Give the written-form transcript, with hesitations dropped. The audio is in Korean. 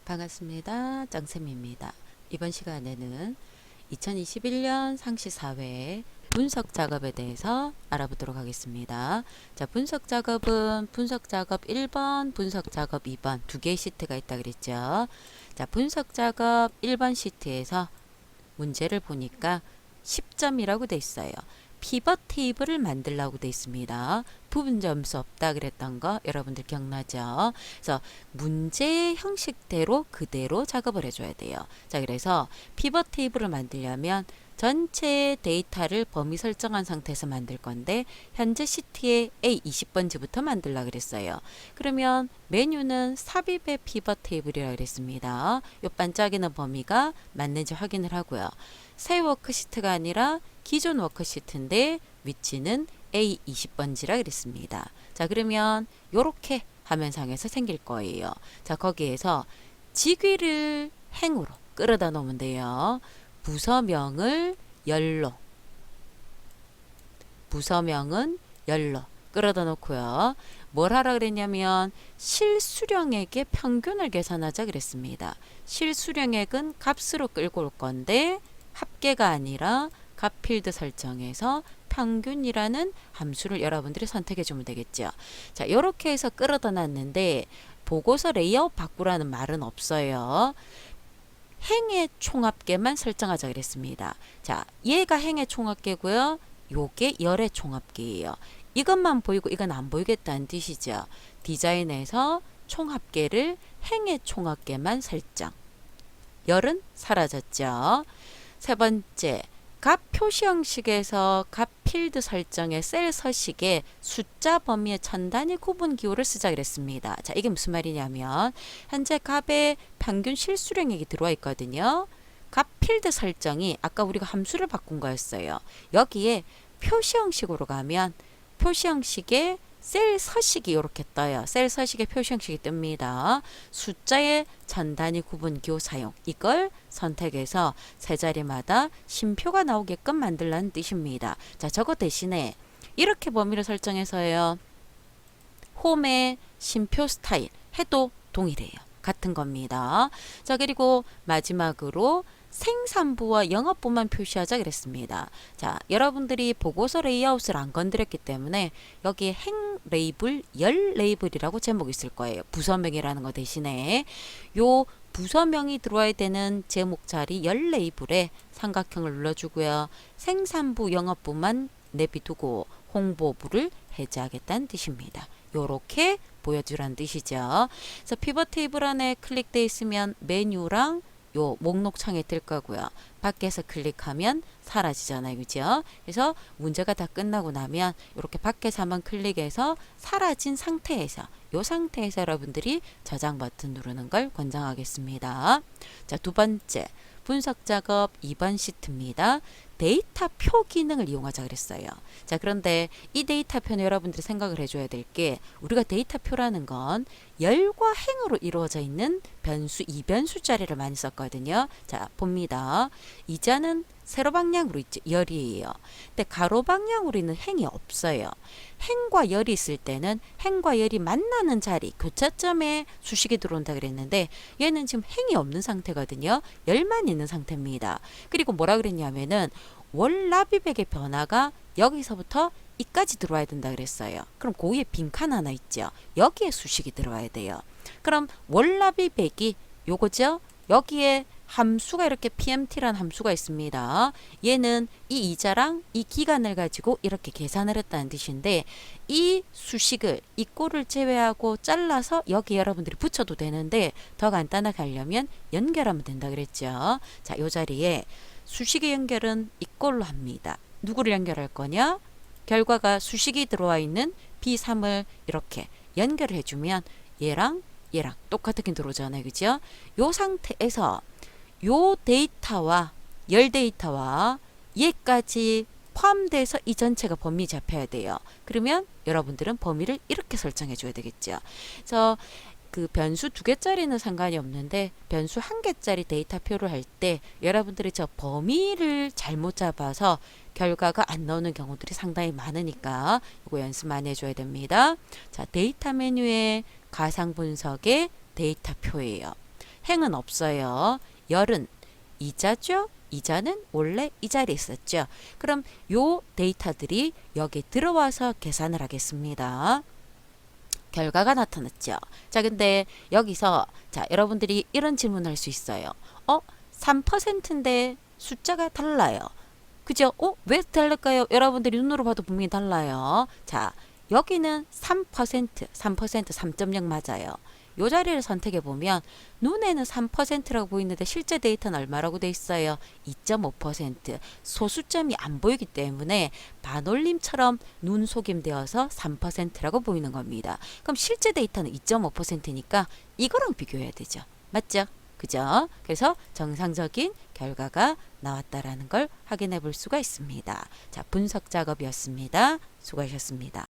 반갑습니다. 짱쌤입니다. 이번 시간에는 2021년 상시 사회 분석 작업에 대해서 알아보도록 하겠습니다. 자, 분석 작업은 분석 작업 1번, 분석 작업 2번 두 개의 시트가 있다 그랬죠. 자, 분석 작업 1번 시트에서 문제를 보니까 10점이라고 돼 있어요. 피벗 테이블을 만들라고 돼 있습니다. 부분 점수 없다 그랬던 거 여러분들 기억나죠? 그래서 문제 형식대로 그대로 작업을 해줘야 돼요. 자, 그래서 피벗 테이블을 만들려면 전체 데이터를 범위 설정한 상태에서 만들 건데 현재 시트에 A 20번지부터 만들라 그랬어요. 그러면 메뉴는 삽입의 피벗 테이블이라 그랬습니다. 요 반짝이는 범위가 맞는지 확인을 하고요. 새 워크시트가 아니라 기존 워크시트인데 위치는 A 20번지라 그랬습니다. 자, 그러면 요렇게 화면상에서 생길 거예요. 자, 거기에서 직위를 행으로 끌어다 놓으면 돼요. 부서명을 열로, 부서명은 열로 끌어다 놓고요. 뭘 하라 그랬냐면 실수령액의 평균을 계산하자 그랬습니다. 실수령액은 값으로 끌고 올 건데 합계가 아니라 값 필드 설정해서 평균이라는 함수를 여러분들이 선택해 주면 되겠죠. 자, 이렇게 해서 끌어다 놨는데 보고서 레이아웃 바꾸라는 말은 없어요. 행의 총합계만 설정하자 그랬습니다. 자, 얘가 행의 총합계고요. 요게 열의 총합계예요. 이것만 보이고 이건 안 보이겠다는 뜻이죠. 디자인에서 총합계를 행의 총합계만 설정. 열은 사라졌죠. 세 번째, 값 표시 형식에서 값 필드 설정의 셀 서식에 숫자 범위의 천 단위 구분 기호를 쓰자 그랬습니다. 자, 이게 무슨 말이냐면 현재 값에 평균 실수령액이 들어와 있거든요. 값 필드 설정이 아까 우리가 함수를 바꾼 거였어요. 여기에 표시 형식으로 가면 표시 형식에 셀 서식이 이렇게 떠요. 셀 서식의 표시 형식이 뜹니다. 숫자의 천 단위 구분 기호 사용. 이걸 선택해서 세 자리마다 쉼표가 나오게끔 만들라는 뜻입니다. 자, 저거 대신에 이렇게 범위를 설정해서요. 홈의 쉼표 스타일 해도 동일해요. 같은 겁니다. 자, 그리고 마지막으로 생산부와 영업부만 표시하자 그랬습니다. 자, 여러분들이 보고서 레이아웃을 안 건드렸기 때문에 여기에 행 레이블, 열 레이블이라고 제목이 있을 거예요. 부서명이라는 거 대신에 요 부서명이 들어와야 되는 제목 자리 열 레이블에 삼각형을 눌러주고요. 생산부, 영업부만 내비두고 홍보부를 해제하겠다는 뜻입니다. 요렇게 보여주라는 뜻이죠. 그래서 피벗 테이블 안에 클릭되어 있으면 메뉴랑 요 목록 창에 뜰 거고요. 밖에서 클릭하면 사라지잖아요. 그죠? 그래서 문제가 다 끝나고 나면 이렇게 밖에서 한번 클릭해서 사라진 상태에서 요 상태에서 여러분들이 저장 버튼 누르는 걸 권장하겠습니다. 자, 두 번째 분석 작업 2번 시트입니다. 데이터 표 기능을 이용하자 그랬어요. 자, 그런데 이 데이터 표는 여러분들이 생각을 해줘야 될 게 우리가 데이터 표라는 건 열과 행으로 이루어져 있는 변수, 이변수 자리를 많이 썼거든요. 자, 봅니다. 이자는 세로 방향으로 있죠. 열이에요. 근데 가로 방향으로 있는 행이 없어요. 행과 열이 있을 때는 행과 열이 만나는 자리, 교차점에 수식이 들어온다 그랬는데 얘는 지금 행이 없는 상태거든요. 열만 있는 상태입니다. 그리고 뭐라 그랬냐면은 월납입액의 변화가 여기서부터 이까지 들어와야 된다 그랬어요. 그럼 그 위에 빈칸 하나 있죠. 여기에 수식이 들어와야 돼요. 그럼 월납입액이 요거죠. 여기에 함수가 이렇게 PMT라는 함수가 있습니다. 얘는 이 이자랑 이 기간을 가지고 이렇게 계산을 했다는 뜻인데 이 수식을 이 꼴을 제외하고 잘라서 여기 여러분들이 붙여도 되는데 더 간단하게 하려면 연결하면 된다 그랬죠. 자, 요 자리에 수식의 연결은 이 꼴로 합니다. 누구를 연결할 거냐? 결과가 수식이 들어와 있는 B3을 이렇게 연결을 해주면 얘랑 똑같게 들어오잖아요. 그죠? 요 상태에서 요 데이터와 열 데이터와 얘까지 포함돼서 이 전체가 범위 잡혀야 돼요. 그러면 여러분들은 범위를 이렇게 설정해 줘야 되겠죠. 그래서 그 변수 2개짜리는 상관이 없는데 변수 1개짜리 데이터 표를 할 때 여러분들이 저 범위를 잘못 잡아서 결과가 안 나오는 경우들이 상당히 많으니까 이거 연습 많이 해줘야 됩니다. 자, 데이터 메뉴의 가상 분석의 데이터 표예요. 행은 없어요. 열은 이자죠. 이자는 원래 이 자리에 있었죠. 그럼 요 데이터들이 여기 들어와서 계산을 하겠습니다. 결과가 나타났죠. 자, 근데 여기서 자, 여러분들이 이런 질문을 할 수 있어요. 3%인데 숫자가 달라요. 그죠? 왜 다를까요? 여러분들이 눈으로 봐도 분명히 달라요. 자, 여기는 3%, 3.0 맞아요. 요 자리를 선택해 보면 눈에는 3%라고 보이는데 실제 데이터는 얼마라고 돼 있어요? 2.5%. 소수점이 안 보이기 때문에 반올림처럼 눈 속임되어서 3%라고 보이는 겁니다. 그럼 실제 데이터는 2.5%니까 이거랑 비교해야 되죠. 맞죠? 그죠? 그래서 정상적인 결과가 나왔다라는 걸 확인해 볼 수가 있습니다. 자, 분석 작업이었습니다. 수고하셨습니다.